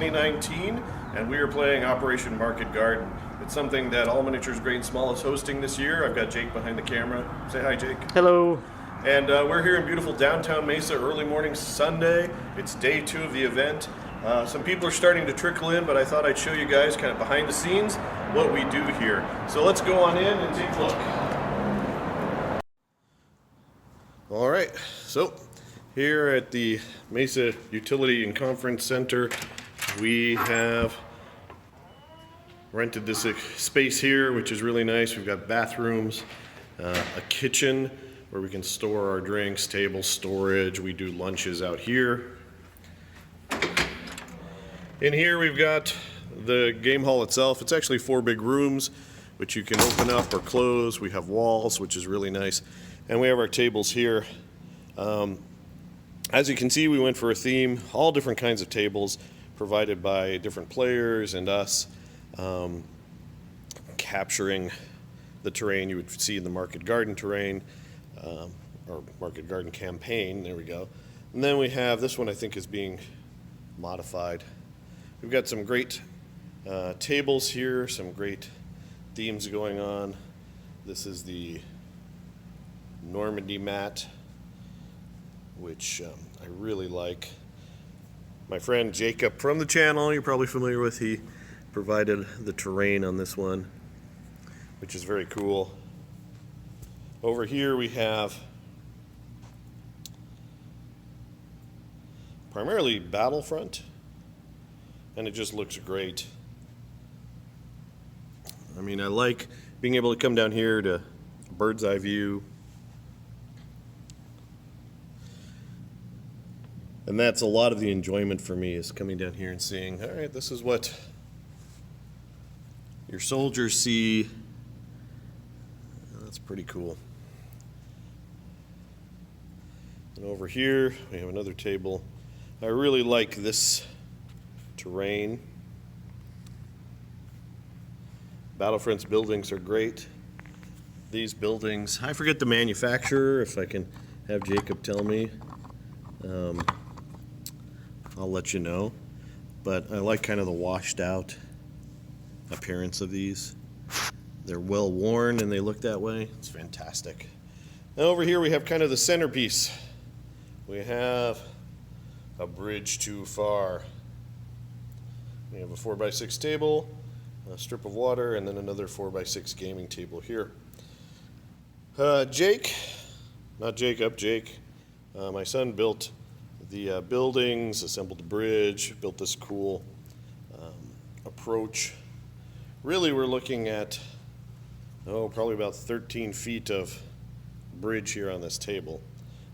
2019, and we are playing Operation Market Garden. It's something that All Miniatures Great and Small is hosting this year. I've got Jake behind the camera. Say hi, Jake. Hello. And we're here in beautiful downtown Mesa, early morning Sunday. It's day 2 of the event. Some people are starting to trickle in, but I thought I'd show you guys kind of behind the scenes what we do here. So let's go on in and take a look. All right, so here at the Mesa Utility and Conference Center, we have rented this space here, which is really nice. We've got bathrooms, a kitchen where we can store our drinks, table storage. We do lunches out here. In here we've got the game hall itself. It's actually 4 big rooms, which you can open up or close. We have walls, which is really nice. And we have our tables here. As you can see, we went for a theme, all different kinds of tables provided by different players and us, capturing the terrain you would see in the Market Garden terrain, or Market Garden campaign, there we go. And then we have, this one I think is being modified. We've got some great tables here, some great themes going on. This is the Normandy mat, which I really like. My friend Jacob from the channel, you're probably familiar with, he provided the terrain on this one, which is very cool. Over here we have primarily Battlefront, and it just looks great. I mean, I like being able to come down here to bird's eye view. And that's a lot of the enjoyment for me, is coming down here and seeing, all right, this is what your soldiers see. That's pretty cool. And over here, we have another table. I really like this terrain. Battlefront's buildings are great. These buildings, I forget the manufacturer, if I can have Jacob tell me. I'll let you know, but I like kind of the washed out appearance of these. They're well worn and they look that way. It's fantastic. And over here we have kind of the centerpiece. We have a bridge too far. We have a 4x6 table, a strip of water, and then another 4x6 gaming table here. Jake, not Jacob, Jake, my son built the buildings, assembled the bridge, built this cool approach. Really, we're looking at, probably about 13 feet of bridge here on this table,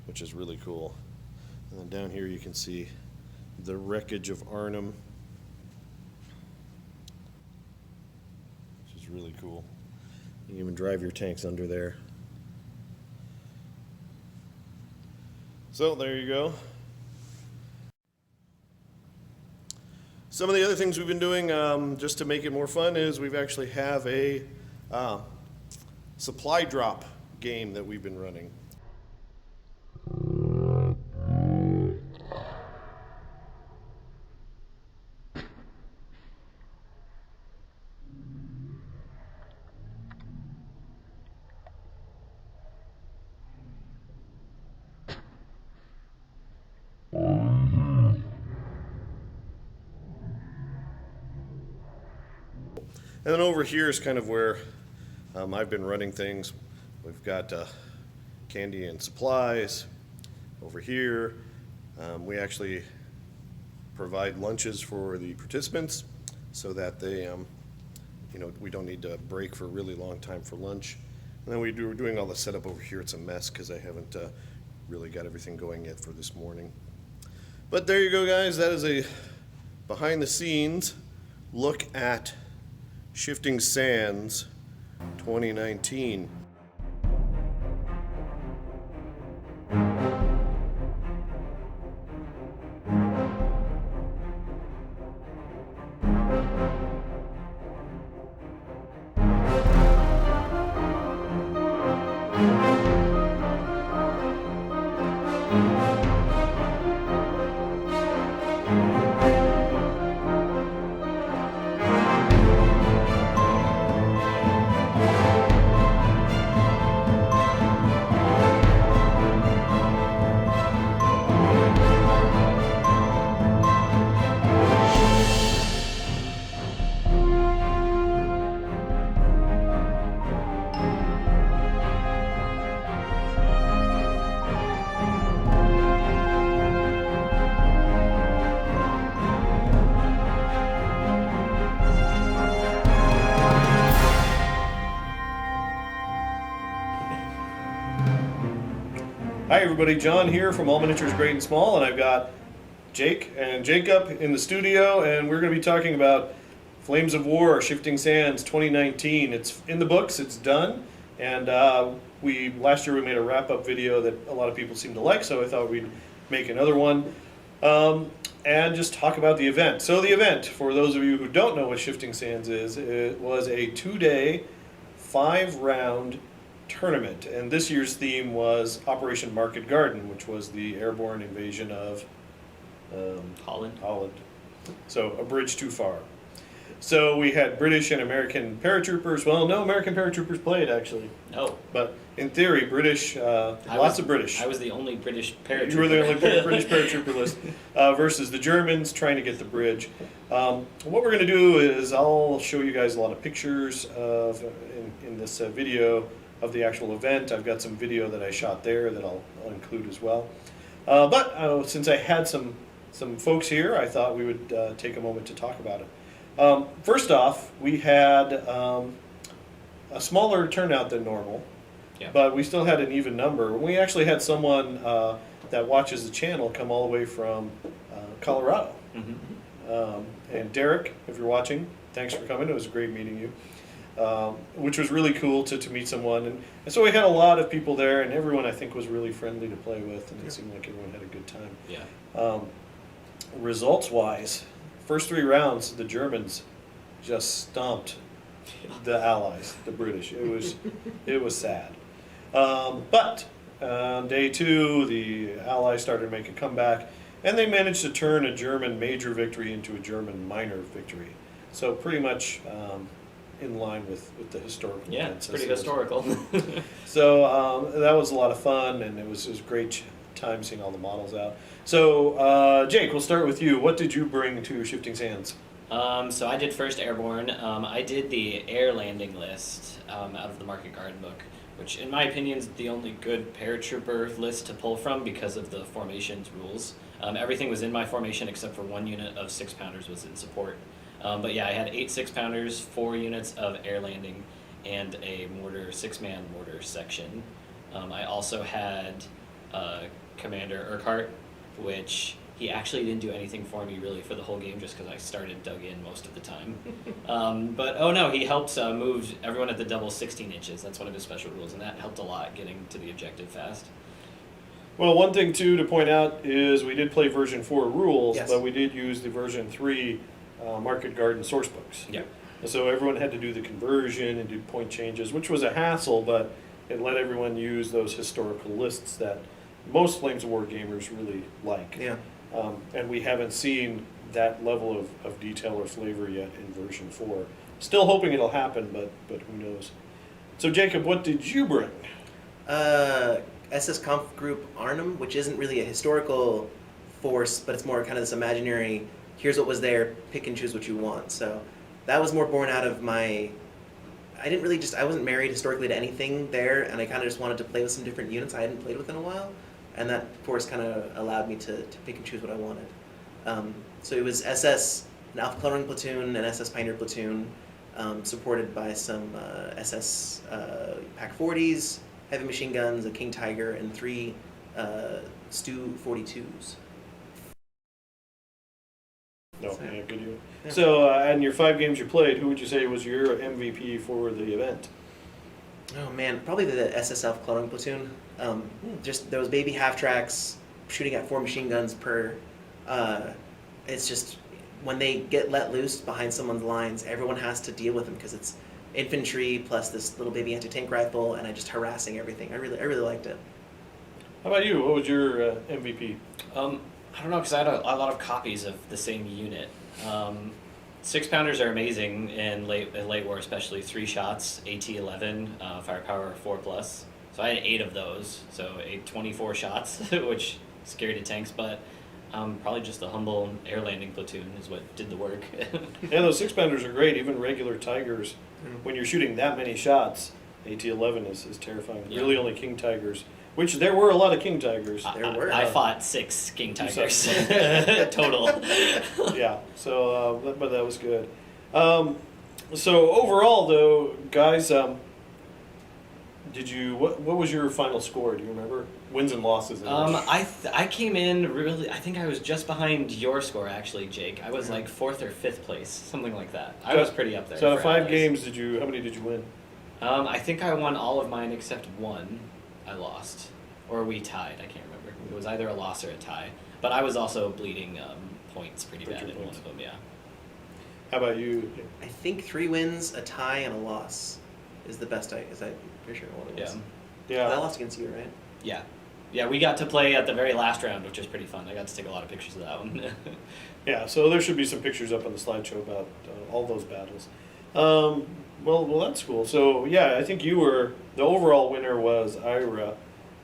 which is really cool. And then down here you can see the wreckage of Arnhem, which is really cool. You can even drive your tanks under there. So there you go. Some of the other things we've been doing just to make it more fun is we've actually have a supply drop game that we've been running. And then over here is kind of where I've been running things. We've got candy and supplies. Over here, we actually provide lunches for the participants so that they, we don't need to break for a really long time for lunch. And then we're doing all the setup over here. It's a mess because I haven't really got everything going yet for this morning. But there you go, guys. That is a behind the scenes look at Shifting Sands 2019. Hi everybody, John here from All Miniatures Great and Small, and I've got Jake and Jacob in the studio, and we're going to be talking about Flames of War, Shifting Sands 2019. It's in the books, it's done, and last year we made a wrap-up video that a lot of people seem to like, so I thought we'd make another one and just talk about the event. So the event, for those of you who don't know what Shifting Sands is, it was a 2-day, 5-round tournament, and this year's theme was Operation Market Garden, which was the airborne invasion of Holland. So a bridge too far. So we had British and American paratroopers. Well, no American paratroopers played actually. No. But in theory, British, lots of British. I was the only British paratrooper. You were the only British paratrooper list versus the Germans trying to get the bridge. What we're going to do is I'll show you guys a lot of pictures of in this video of the actual event. I've got some video that I shot there that I'll include as well. But since I had some folks here, I thought we would take a moment to talk about it. First off, we had a smaller turnout than normal, yeah. But we still had an even number. We actually had someone that watches the channel come all the way from Colorado. Mm-hmm. And Derek, if you're watching, thanks for coming. It was great meeting you. Which was really cool to meet someone. And so we had a lot of people there, and everyone I think was really friendly to play with, and it seemed like everyone had a good time. Yeah. Results-wise, first 3 rounds, the Germans just stomped the Allies, the British. It was sad. But on day 2, the Allies started to make a comeback, and they managed to turn a German major victory into a German minor victory. So pretty much in line with the historical yeah, events. it's pretty historical. So that was a lot of fun, and it was a great time seeing all the models out. So Jake, we'll start with you. What did you bring to Shifting Sands? So I did first airborne. I did the air landing list out of the Market Garden book, which in my opinion is the only good paratrooper list to pull from because of the formations rules. Everything was in my formation except for 1 unit of 6-pounders was in support. But yeah, I had 8 6-pounders, 4 units of air landing, and a mortar 6-man mortar section. I also had Commander Urquhart, which he actually didn't do anything for me really for the whole game just because I started dug in most of the time. But oh no, he helped move everyone at the double 16 inches. That's one of his special rules, and that helped a lot getting to the objective fast. Well, one thing too to point out is we did play version 4 rules, Yes. but we did use the version 3 Market Garden source books. Yeah. So everyone had to do the conversion and do point changes, which was a hassle, but it let everyone use those historical lists that most Flames of War gamers really like. Yeah. And we haven't seen that level of detail or flavor yet in version 4. Still hoping it'll happen, but who knows. So Jacob, what did you bring? SS Conf Group Arnhem, which isn't really a historical force, but it's more kind of this imaginary, here's what was there, pick and choose what you want. So that was more born out of my, I wasn't married historically to anything there, and I kind of just wanted to play with some different units I hadn't played with in a while, and that force kind of allowed me to pick and choose what I wanted. So it was SS, an Alpha Coloring Platoon, an SS Pioneer Platoon, supported by some SS Pack 40s, heavy machine guns, a King Tiger, and 3 Stu 42s. No, So, yeah, good unit. yeah. So, in your 5 games you played, who would you say was your MVP for the event? Oh man, probably the SS Alpha Coloring Platoon. Just those baby half tracks shooting at 4 machine guns per. It's just when they get let loose behind someone's lines, everyone has to deal with them because it's infantry plus this little baby anti-tank rifle, and just harassing everything. I really liked it. How about you? What was your MVP? I don't know, because I had a lot of copies of the same unit. 6-pounders are amazing in late war, especially 3 shots, AT-11, firepower 4+. So I had 8 of those, so 24 shots, which scared the tanks, but probably just the humble air landing platoon is what did the work. Yeah, those 6-pounders are great, even regular Tigers. When you're shooting that many shots, AT-11 is terrifying. Yeah. Really only King Tigers, which there were a lot of King Tigers. There were. I fought 6 King Tigers total. Yeah, so but that was good. So overall, though, guys, did you what was your final score? Do you remember? wins and losses? In I came in really. I think I was just behind your score actually, Jake. I was like 4th or 5th place, something like that. I was pretty up there. So out of for 5 allies. games, how many did you win? I think I won all of mine except one. I lost, or we tied. I can't remember. It was either a loss or a tie. But I was also bleeding points pretty bad in one of them. Yeah. How about you? I think 3 wins, a tie, and a loss is the best. I'm pretty sure what it was. Yeah. I lost against you, right? Yeah. Yeah, we got to play at the very last round, which was pretty fun. I got to take a lot of pictures of that one. Yeah, so there should be some pictures up on the slideshow about all those battles. Well, that's cool. So yeah, I think the overall winner was Ira,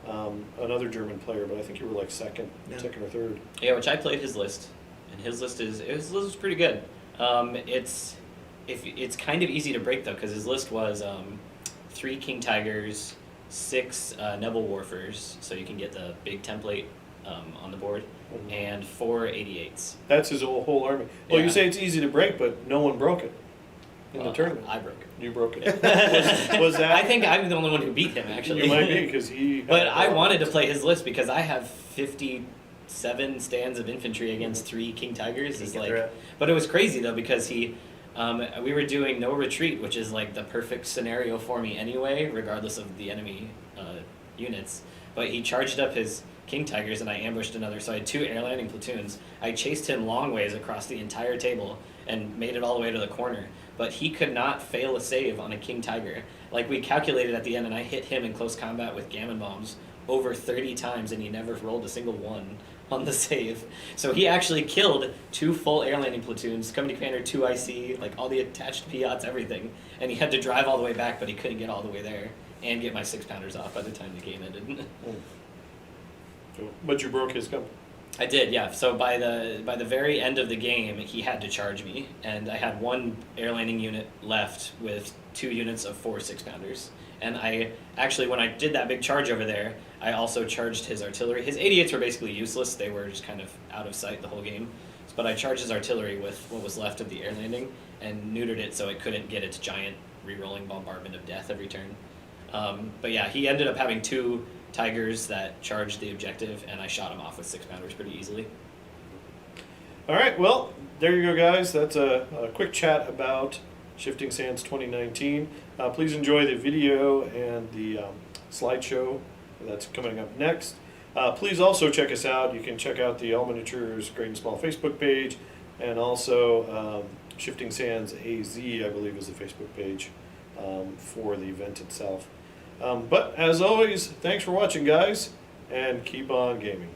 another German player, but I think you were like second or 3rd. Yeah, which I played his list, and his list is pretty good. It's kind of easy to break though, because his list was 3 King Tigers, 6 Nebel Warfers, so you can get the big template on the board, and 4 88s. That's his whole army. Well, Yeah. you say it's easy to break, but no one broke it in the tournament. I broke it. You broke it. was that? I think I'm the only one who beat him, actually. You might be, because he. But I wanted to play his list because I have 57 stands of infantry against 3 King Tigers. Is like, but it was crazy though, because we were doing no retreat, which is like the perfect scenario for me anyway, regardless of the enemy units. But he charged up his King Tigers and I ambushed another. So I had 2 air landing platoons. I chased him long ways across the entire table and made it all the way to the corner. But he could not fail a save on a King Tiger. Like we calculated at the end, and I hit him in close combat with gammon bombs over 30 times, and he never rolled a single one on the save. So he actually killed 2 full air landing platoons, company commander, 2 IC, like all the attached Piats, everything. And he had to drive all the way back, but he couldn't get all the way there and get my 6-pounders off by the time the game ended. But you broke his company. I did, yeah. So by the very end of the game, he had to charge me, and I had 1 air landing unit left with 2 units of 4 6-pounders. And I actually, when I did that big charge over there, I also charged his artillery. His 88s were basically useless; they were just kind of out of sight the whole game. But I charged his artillery with what was left of the air landing and neutered it so it couldn't get its giant re-rolling bombardment of death every turn. But yeah, he ended up having 2 Tigers that charged the objective, and I shot him off with 6-pounders pretty easily. All right, well, there you go, guys. That's a quick chat about Shifting Sands 2019. Please enjoy the video and the slideshow that's coming up next. Please also check us out. You can check out the All Miniatures Great and Small Facebook page, and also Shifting Sands AZ, I believe, is the Facebook page for the event itself. But as always, thanks for watching, guys, and keep on gaming.